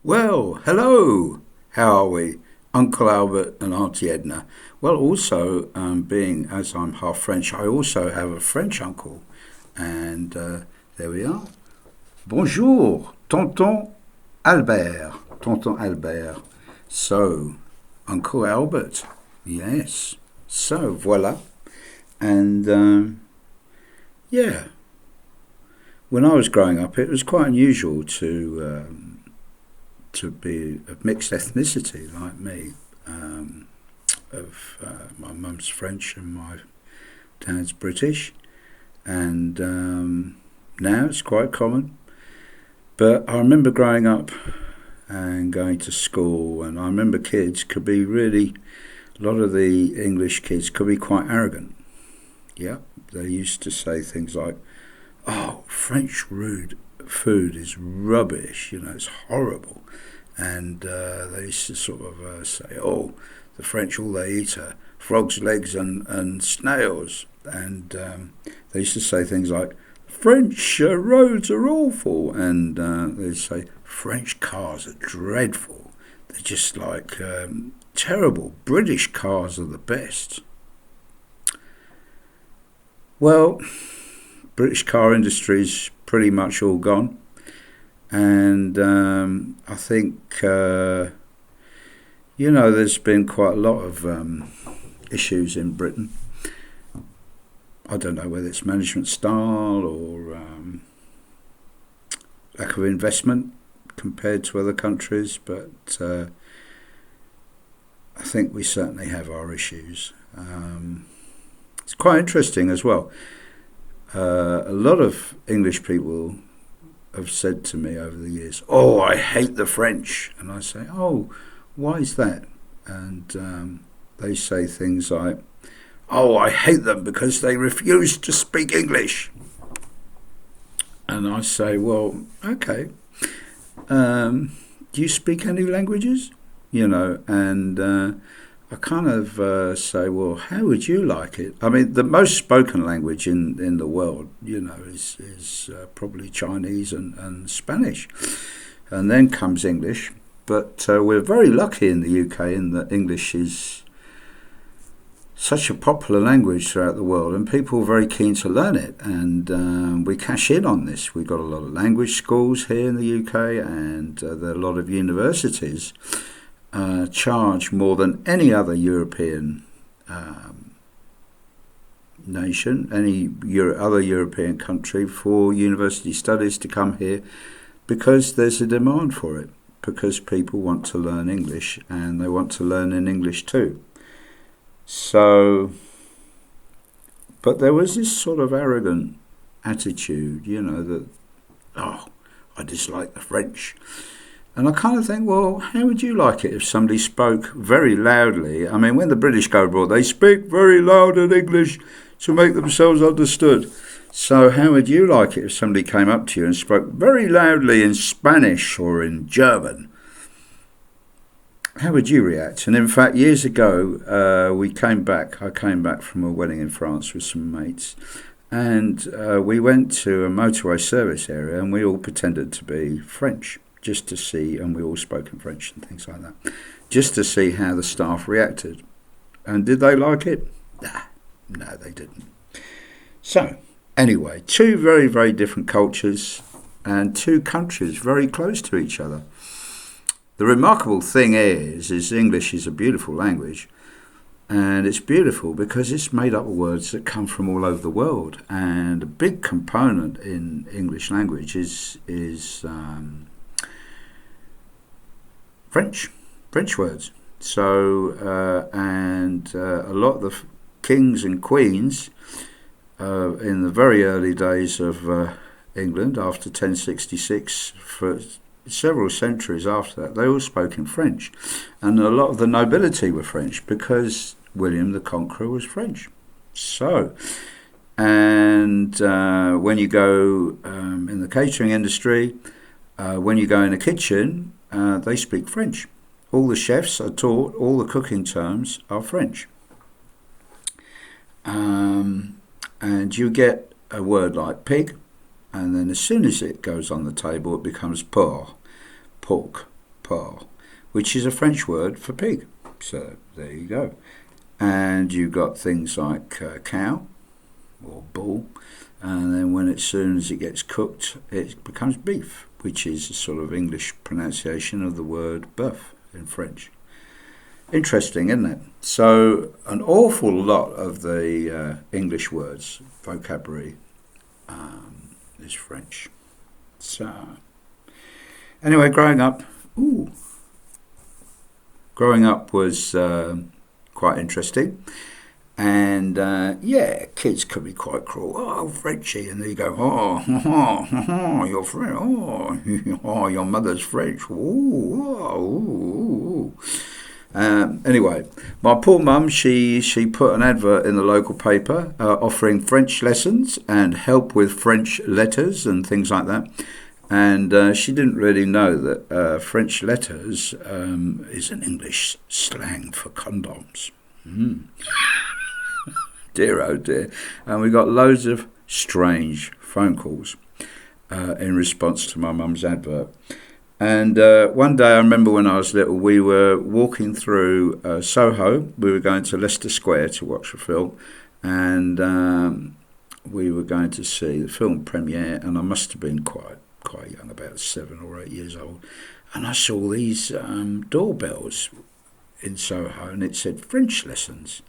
Well, hello. How are we? Uncle Albert and Auntie Edna. Well, also, being as I'm half French, I also have a French uncle. And there we are. Bonjour, Tonton Albert. Tonton Albert. So, Uncle Albert. Yes. So, voila. And yeah, when I was growing up, it was quite unusual to be of mixed ethnicity like me. Of My mum's French and my dad's British, and now it's quite common. But I remember growing up and going to school, and I remember kids could be really, a lot of the English kids could be quite arrogant. Yeah, they used to say things like, "Oh, French rude food is rubbish. It's horrible." And they used to sort of say, "Oh, the French, all they eat are frogs' legs and snails." And they used to say things like, "French roads are awful." And they'd say, "French cars are dreadful. They're just like terrible. British cars are the best." Well, British car industry's pretty much all gone. And I think, there's been quite a lot of issues in Britain. I don't know whether it's management style or lack of investment compared to other countries, but I think we certainly have our issues. It's quite interesting as well. A lot of English people have said to me over the years, "Oh, I hate the French." And I say, "Oh, why is that?" And they say things like, "Oh, I hate them because they refuse to speak English." And I say, "Well, okay. Do you speak any languages?" And I kind of say, "Well, how would you like it?" I mean, the most spoken language in the world, is probably Chinese and Spanish. And then comes English. But we're very lucky in the UK in that English is such a popular language throughout the world, and people are very keen to learn it. And we cash in on this. We've got a lot of language schools here in the UK, and there are a lot of universities charge more than any other European nation, any other European country for university studies to come here because there's a demand for it, because people want to learn English and they want to learn in English too. So, but there was this sort of arrogant attitude, that, "Oh, I dislike the French." And I kind of think, well, how would you like it if somebody spoke very loudly? I mean, when the British go abroad, they speak very loud in English to make themselves understood. So how would you like it if somebody came up to you and spoke very loudly in Spanish or in German? How would you react? And in fact, years ago, I came back from a wedding in France with some mates. And we went to a motorway service area and we all pretended to be French. Just to see, and we all spoke in French and things like that, just to see how the staff reacted. And did they like it? Nah, no, they didn't. So, anyway, two very, very different cultures and two countries very close to each other. The remarkable thing is English is a beautiful language, and it's beautiful because it's made up of words that come from all over the world. And a big component in English language is French words. So, a lot of the kings and queens in the very early days of England, after 1066, for several centuries after that, they all spoke in French. And a lot of the nobility were French because William the Conqueror was French. So, and when you go in the catering industry, when you go in a kitchen, they speak French. All the chefs are taught, all the cooking terms are French. And you get a word like pig, and then as soon as it goes on the table, it becomes porc. porc, which is a French word for pig. So there you go. And you've got things like cow or bull, and then as soon as it gets cooked, it becomes beef, which is a sort of English pronunciation of the word bœuf in French. Interesting, isn't it? So an awful lot of the English words, vocabulary, is French. So anyway, growing up was quite interesting. And kids could be quite cruel. Oh, Frenchie, and then you go, you're French. Oh, your mother's French. Ooh. Anyway, my poor mum, she put an advert in the local paper offering French lessons and help with French letters and things like that. And she didn't really know that French letters is an English slang for condoms. Dear, oh dear. And we got loads of strange phone calls in response to my mum's advert. And one day, I remember when I was little, we were walking through Soho. We were going to Leicester Square to watch a film. And we were going to see the film premiere. And I must have been quite young, about 7 or 8 years old. And I saw these doorbells in Soho. And it said French lessons.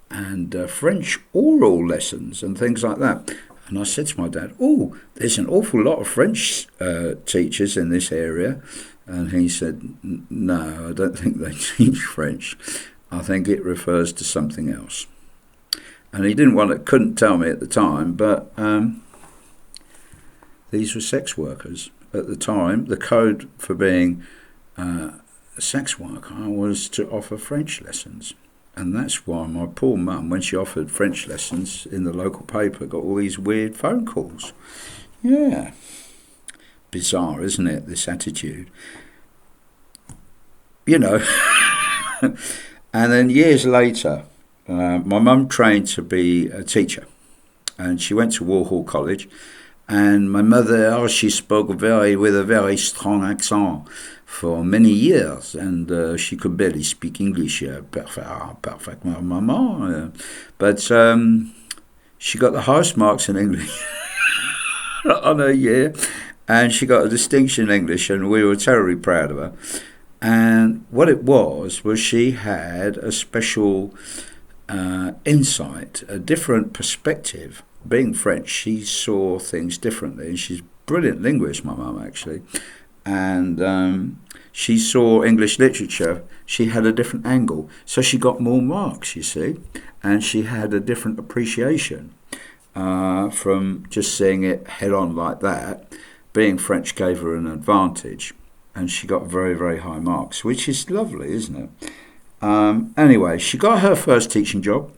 And French oral lessons and things like that. And I said to my dad, there's an awful lot of French teachers in this area. And he said, no, I don't think they teach French. I think it refers to something else. And he couldn't tell me at the time, but these were sex workers. At the time, the code for being a sex worker was to offer French lessons. And that's why my poor mum, when she offered French lessons in the local paper, got all these weird phone calls. Yeah. Bizarre, isn't it, this attitude? You know. And then years later, my mum trained to be a teacher. And she went to Warhol College. And my mother, she spoke with a very strong accent for many years, and she could barely speak English perfectly, maman. But she got the highest marks in English on her year, and she got a distinction in English, and we were terribly proud of her. And what it was she had a special insight, a different perspective. Being French, she saw things differently, and she's a brilliant linguist, my mum, actually. And she saw English literature. She had a different angle. So she got more marks, you see. And she had a different appreciation from just seeing it head on like that. Being French gave her an advantage. And she got very, very high marks, which is lovely, isn't it? Anyway, she got her first teaching job.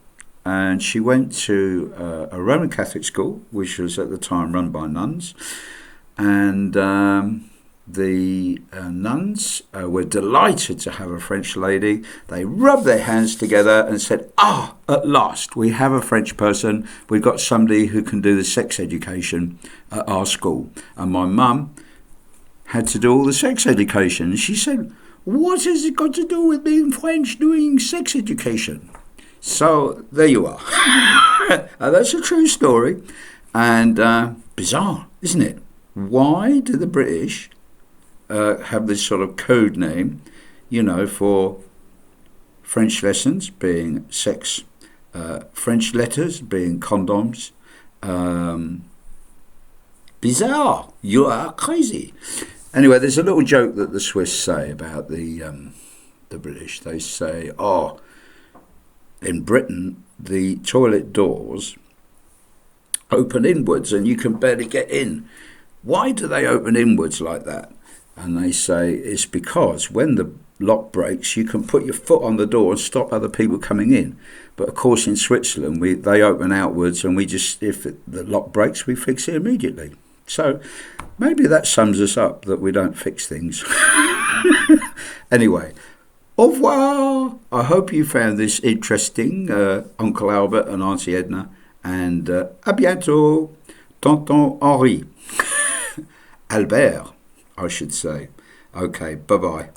And she went to a Roman Catholic school, which was at the time run by nuns. And the nuns were delighted to have a French lady. They rubbed their hands together and said, at last, we have a French person. We've got somebody who can do the sex education at our school. And my mum had to do all the sex education. She said, what has it got to do with being French doing sex education? So there you are. That's a true story. And bizarre, isn't it? Why do the British have this sort of code name, for French lessons being sex, French letters being condoms? Bizarre. You are crazy. Anyway, there's a little joke that the Swiss say about the British. They say, in Britain, the toilet doors open inwards and you can barely get in. Why do they open inwards like that? And they say it's because when the lock breaks, you can put your foot on the door and stop other people coming in. But of course, in Switzerland, they open outwards, and if the lock breaks, we fix it immediately. So maybe that sums us up, that we don't fix things. Anyway. Au revoir. I hope you found this interesting, Uncle Albert and Auntie Edna. And à bientôt, Tonton Henri. Albert, I should say. Okay, bye-bye.